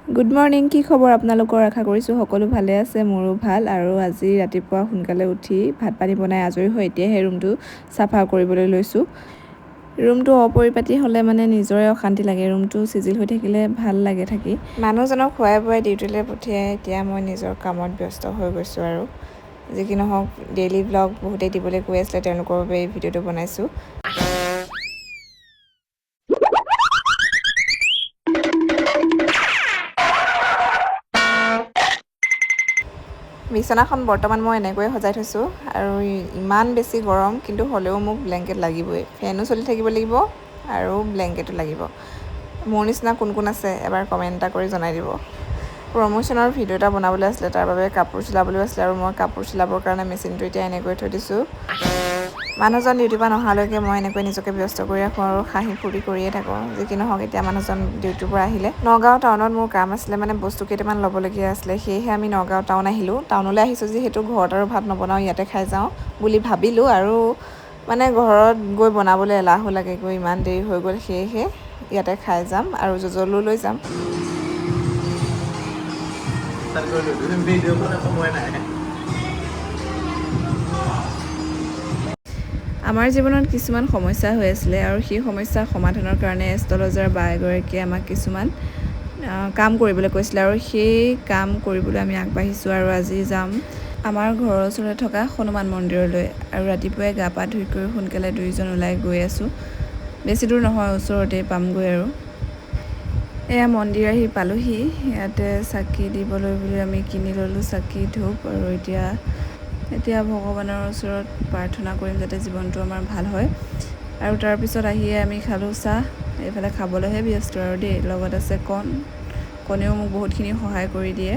Good morning, কি খবৰ আপোনালোকৰ? আশা কৰিছোঁ সকলো ভালে আছে, মোৰো ভাল। আৰু আজি ৰাতিপুৱা সোনকালে উঠি ভাত পানী বনাই আজৰি হৈ এতিয়াহে ৰুমটো চাফা কৰিবলৈ লৈছোঁ। ৰুমটো অপৰিপাটি হ'লে মানে নিজৰে অশান্তি লাগে, ৰুমটো চিজিল হৈ থাকিলে ভাল লাগে থাকি। মানুহজনক খুৱাই বোৱাই ডিউটিলৈ পঠিয়াই এতিয়া মই নিজৰ কামত ব্যস্ত হৈ গৈছোঁ। আৰু যি কি নহওক, ডেইলি ব্লগ বহুতেই দিবলৈ কৈ আছিলে, তেওঁলোকৰ বাবে এই ভিডিঅ'টো বনাইছোঁ। বিচনাখন বৰ্তমান মই এনেকৈয়ে সজাই থৈছোঁ, আৰু ইমান বেছি গৰম, কিন্তু হ'লেও মোক ব্লেংকেট লাগিবই। ফেনো চলি থাকিব লাগিব আৰু ব্লেংকেটো লাগিব। মোৰ নিচিনা কোন কোন আছে এবাৰ কমেণ্ট এটা কৰি জনাই দিব। প্ৰমোশ্যনৰ ভিডিঅ' এটা বনাবলৈ আছিলে, তাৰ বাবে কাপোৰ চিলাবলৈও আছিলে, আৰু মই কাপোৰ চিলাবৰ কাৰণে মেচিনটো এতিয়া এনেকৈ থৈ দিছোঁ। মানুহজন ডিউটিৰ পৰা নহালৈকে মই এনেকৈ নিজকে ব্যস্ত কৰি ৰাখোঁ আৰু হাঁহি ফূৰ্তি কৰিয়ে থাকোঁ। যি কি নহওক, এতিয়া মানুহজন ডিউটিৰ পৰা আহিলে। নগাঁও টাউনত মোৰ কাম আছিলে, মানে বস্তু কেইটামান ল'বলগীয়া আছিলে, সেয়েহে আমি নগাঁও টাউন আহিলোঁ। টাউনলৈ আহিছোঁ যিহেতু ঘৰত আৰু ভাত নবনাওঁ, ইয়াতে খাই যাওঁ বুলি ভাবিলোঁ। আৰু মানে ঘৰত গৈ বনাবলৈ এলাহো লাগে, গৈ ইমান দেৰি হৈ গ'ল, সেয়েহে ইয়াতে খাই যাম আৰু জজলো লৈ যাম। আমাৰ জীৱনত কিছুমান সমস্যা হৈ আছিলে, আৰু সেই সমস্যাৰ সমাধানৰ কাৰণে এষ্ট্ৰলজাৰ বা এগৰাকীয়ে আমাক কিছুমান কাম কৰিবলৈ কৈছিলে, আৰু সেই কাম কৰিবলৈ আমি আগবাঢ়িছোঁ। আৰু আজি যাম আমাৰ ঘৰৰ ওচৰতে থকা হনুমান মন্দিৰলৈ, আৰু ৰাতিপুৱাই গা পা ধুই কৰি সোনকালে দুয়োজন ওলাই গৈ আছোঁ। বেছি দূৰ নহয়, ওচৰতে পামগৈ। আৰু এয়া মন্দিৰ আহি পালোহি। ইয়াতে চাকি দিবলৈ বুলি আমি কিনি ল'লোঁ চাকি ধূপ, আৰু এতিয়া ভগৱানৰ ওচৰত প্ৰাৰ্থনা কৰিম যাতে জীৱনটো আমাৰ ভাল হয়। আৰু তাৰপিছত আহিয়ে আমি খালোঁ চাহ। এইফালে খাবলৈহে ব্যস্ত আৰু দেই, লগত আছে কণেও মোক বহুতখিনি সহায় কৰি দিয়ে।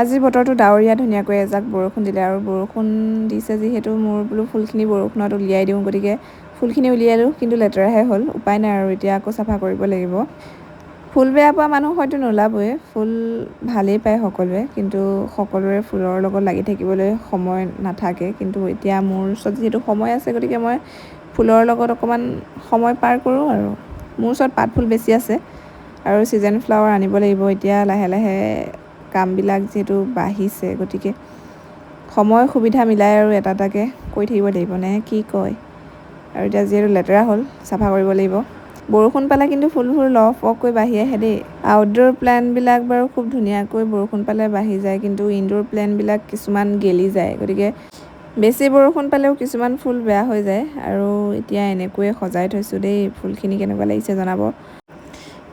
আজি বতৰটো ডাৱৰীয়া, ধুনীয়াকৈ এজাক বৰষুণ দিলে, আৰু বৰষুণ দিছে যিহেতু মোৰ বোলো ফুলখিনি বৰষুণত উলিয়াই দিওঁ, গতিকে ফুলখিনি উলিয়ালোঁ, কিন্তু লেতেৰাহে হ'ল। উপায় নাই, আৰু এতিয়া আকৌ চাফা কৰিব লাগিব। ফুল বেয়া পোৱা মানুহ হয়তো নোলাবই, ফুল ভালেই পায় সকলোৱে, কিন্তু সকলোৰে ফুলৰ লগত লাগি থাকিবলৈ সময় নাথাকে। কিন্তু এতিয়া মোৰ ওচৰত যিহেতু সময় আছে, গতিকে মই ফুলৰ লগত অকণমান সময় পাৰ কৰোঁ। আৰু মোৰ ওচৰত পাত ফুল বেছি আছে, আৰু ছিজন ফ্লাৱাৰ আনিব লাগিব। এতিয়া লাহে লাহে কামবিলাক যিহেতু বাঢ়িছে, গতিকে সময় সুবিধা মিলাই আৰু এটা এটাকৈ কৰি থাকিব লাগিব, নে কি কয়? আৰু এতিয়া যিহেতু লেতেৰা হ'ল, চাফা কৰিব লাগিব। বৰষুণ পালে কিন্তু ফুলবোৰ লহপহকৈ বাঢ়ি আহে দেই। আউটডোৰ প্লেণ্টবিলাক বাৰু খুব ধুনীয়াকৈ বৰষুণ পালে বাঢ়ি যায়, কিন্তু ইনডোৰ প্লেণ্টবিলাক কিছুমান গেলি যায়, গতিকে বেছি বৰষুণ পালেও কিছুমান ফুল বেয়া হৈ যায়। আৰু এতিয়া এনেকৈয়ে সজাই থৈছোঁ দেই, ফুলখিনি কেনেকুৱা লাগিছে জনাব।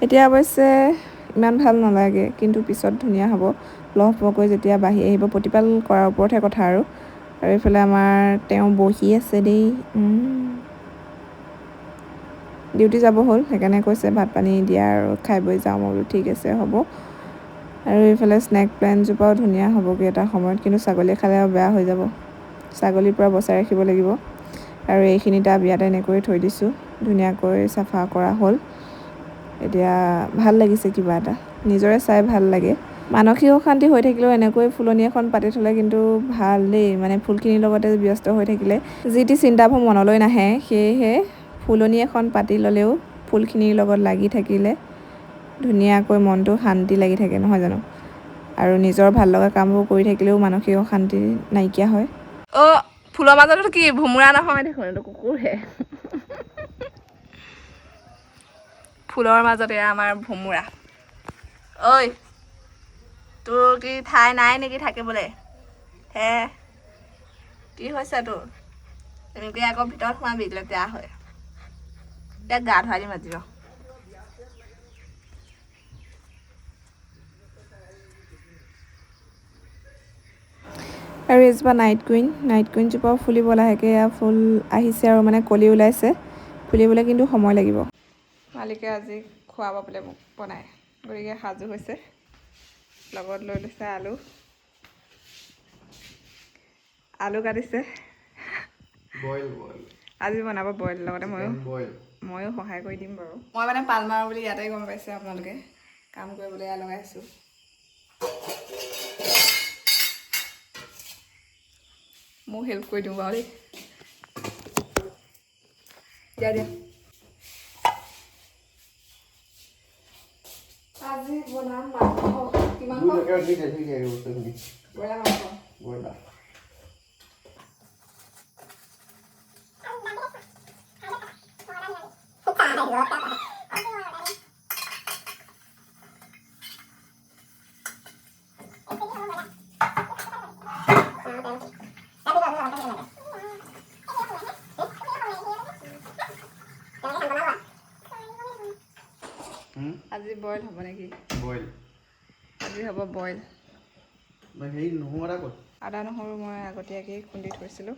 এতিয়া অৱশ্যে ইমান ভাল নালাগে, কিন্তু পিছত ধুনীয়া হ'ব লহপহকৈ যেতিয়া বাঢ়ি আহিব। প্ৰতিপাল কৰাৰ ওপৰতহে কথা। আৰু এইফালে আমাৰ তেওঁ বহি আছে দেই, ডিউটি যাব হ'ল, সেইকাৰণে কৈছে ভাত পানী দিয়া আৰু খাই বৈ যাওঁ। মই বোলো ঠিক আছে হ'ব। আৰু এইফালে স্নেক প্লেণ্টজোপাও ধুনীয়া হ'বগৈ এটা সময়ত, কিন্তু ছাগলী খালে আৰু বেয়া হৈ যাব। ছাগলীৰ পৰা বচাই ৰাখিব লাগিব। আৰু এইখিনি টাব ইয়াতে এনেকৈ থৈ দিছোঁ, ধুনীয়াকৈ চাফা কৰা হ'ল। এতিয়া ভাল লাগিছে, কিবা এটা নিজৰে চাই ভাল লাগে। মানসিক অশান্তি হৈ থাকিলেও এনেকৈ ফুলনি এখন পাতি থ'লে কিন্তু ভাল দেই। মানে ফুলখিনিৰ লগতে ব্যস্ত হৈ থাকিলে যি টি চিন্তাবোৰ মনলৈ নাহে, সেয়েহে ফুলনি এখন পাতি ল'লেও ফুলখিনিৰ লগত লাগি থাকিলে ধুনীয়াকৈ মনটো শান্তি লাগি থাকে, নহয় জানো? আৰু নিজৰ ভাল লগা কামবোৰ কৰি থাকিলেও মানসিক অশান্তি নাইকিয়া হয়। ফুলৰ মাজতো কি ভোমোৰা নহয় দেখোন, এইটো কুকুৰহে। ফুলৰ মাজতে আমাৰ ভোমোৰা। ঐ, তোৰ কি ঠাই নাই নেকি থাকিবলৈ? হে, কি হৈছে তোৰ? তেনেকৈ আকৌ ভিতৰত সোমাবি, লেতেৰা হয়। এতিয়া গা ধুৱাই দিম আজি ৰ। আৰু এজোপা নাইট কুইনজোপাও ফুলিব লাহেকৈ। এয়া ফুল আহিছে আৰু মানে কলি ওলাইছে, ফুলিবলৈ কিন্তু সময় লাগিব। মালিকে আজি খুৱাব বোলে মোক বনাই, গতিকে সাজু হৈছে। লগত লৈ লৈছে আলু কাটিছে। আজি বনাব বইল, লগতে ময়ো সহায় কৰি দিম বাৰু। মই মানে পাল মাৰোঁ বুলি ইয়াতে গম পাইছে আপোনালোকে, কাম কৰিবলৈ এয়া লগাইছোঁ। মই হেল্প কৰি দিওঁ বাৰু দেই। দিয়া। আজি বনাম মাংস। কি মাংস? ব্ৰইলাৰ মাংস। ব্ৰইলাৰ। আজি বইল হ'ব নেকি? বইল। আজি হ'ব বইল। হেৰি নহৰু এটা ক'ত? আদা নহৰু মই আগতীয়াকৈ খুন্দি থৈছিলোঁ।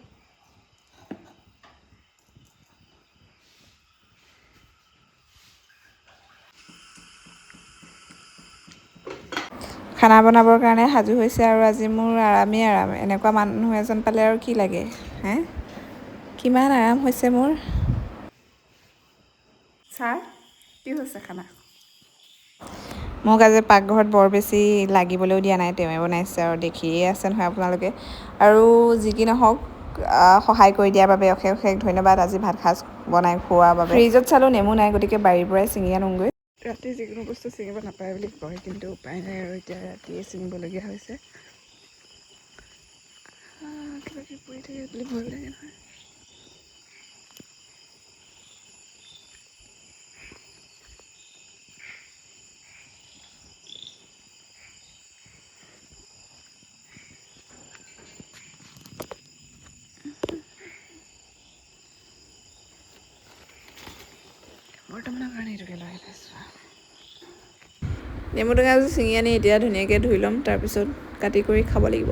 খানা বনাবৰ কাৰণে সাজু হৈছে আৰু আজি মোৰ আৰামেই আৰাম। এনেকুৱা মানুহ এজন পালে আৰু কি লাগে হে? কিমান আৰাম হৈছে মোৰ। ছাৰ কি হৈছে খানা? মোক আজি পাকঘৰত বৰ বেছি লাগিবলৈও দিয়া নাই, তেওঁৱে বনাইছে আৰু দেখিয়ে আছে নহয় আপোনালোকে। আৰু যি কি নহওক সহায় কৰি দিয়াৰ বাবে অশেষ অশেষ ধন্যবাদ। আজি ভাত সাজ বনাই খোৱাৰ বাবে। ফ্ৰিজত চালোঁ নেমু নাই, গতিকে বাৰীৰ পৰাই ছিঙি আনোগৈ। ৰাতি যিকোনো বস্তু ছিঙিব নাপায় বুলি কয়, কিন্তু উপায় নাই আৰু এতিয়া ৰাতিয়ে ছিঙিবলগীয়া হৈছে। কিবা কিবি পৰি থাকে বুলি ভয় লাগে নহয়। বৰ্তমানৰ কাৰণে এইটোকে লগাই লৈছোঁ। নেমু টেঙাটো ছিঙি আনি এতিয়া ধুনীয়াকৈ ধুই ল'ম, তাৰপিছত কাটি কৰি খাব লাগিব।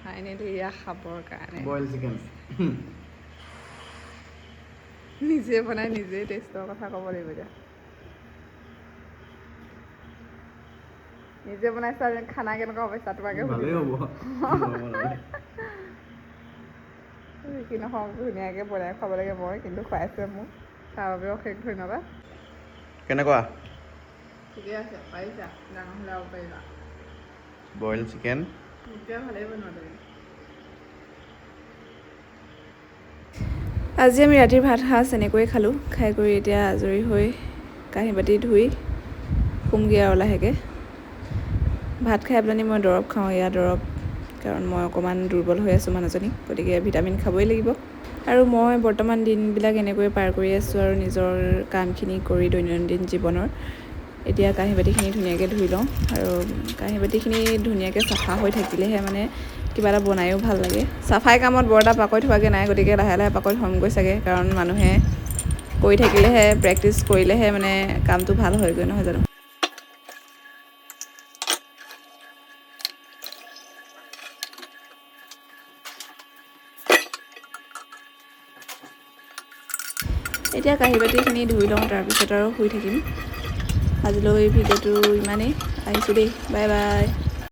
ফাইনেলি এয়া খাবৰ কাৰণে বইল চিকেন। নিজে বনাই নিজেই টেষ্টৰ কথা ক'ব লাগিব এতিয়া। নিজে বনাইছা খানা কেনেকুৱা হ'ব তোমাকে ভালেই হ'ব। কি নহওক ধুনীয়াকৈ বনাই খাব লাগে মই, কিন্তু খুৱাইছে মোক, তাৰ বাবেও অশেষ ধন্যবাদ। কেনেকুৱা? ঠিকে আছে, পাৰিছা, ডাঙৰ হ'লে আৰু পাৰিবা। Boil chicken. এতিয়া ভালেই বনোৱা তুমি। আজি আমি ৰাতিৰ ভাত সাজ এনেকৈয়ে খালোঁ। খাই কৰি এতিয়া আজৰি হৈ কাঁহী বাতি ধুই শুমগৈ আৰু লাহেকৈ। ভাত খাই পেলানি মই দৰৱ খাওঁ, এয়া দৰৱ, কাৰণ মই অকণমান দুৰ্বল হৈ আছোঁ মানুহজনী, গতিকে ভিটামিন খাবই লাগিব। আৰু মই বৰ্তমান দিনবিলাক এনেকৈয়ে পাৰ কৰি আছোঁ আৰু নিজৰ কামখিনি কৰি দৈনন্দিন জীৱনৰ। এতিয়া কাঁহী বাতিখিনি ধুনীয়াকৈ ধুই লওঁ, আৰু কাঁহী বাতিখিনি ধুনীয়াকৈ চাফা হৈ থাকিলেহে মানে কিবা এটা বনায়ো ভাল লাগে। চাফাই কামত বৰ এটা পাকৈত হোৱাগৈ নাই, গতিকে লাহে লাহে পাকৈত হ'মগৈ চাগে, কাৰণ মানুহে কৰি থাকিলেহে, প্ৰেক্টিচ কৰিলেহে মানে কামটো ভাল হয়গৈ, নহয় জানো? এতিয়া কাঁহী বাতিখিনি ধুই লওঁ, তাৰপিছত আৰু শুই থাকিম। আজিলৈ ভিডিঅ'টো ইমানেই, আহিছোঁ দেই, বাই বাই।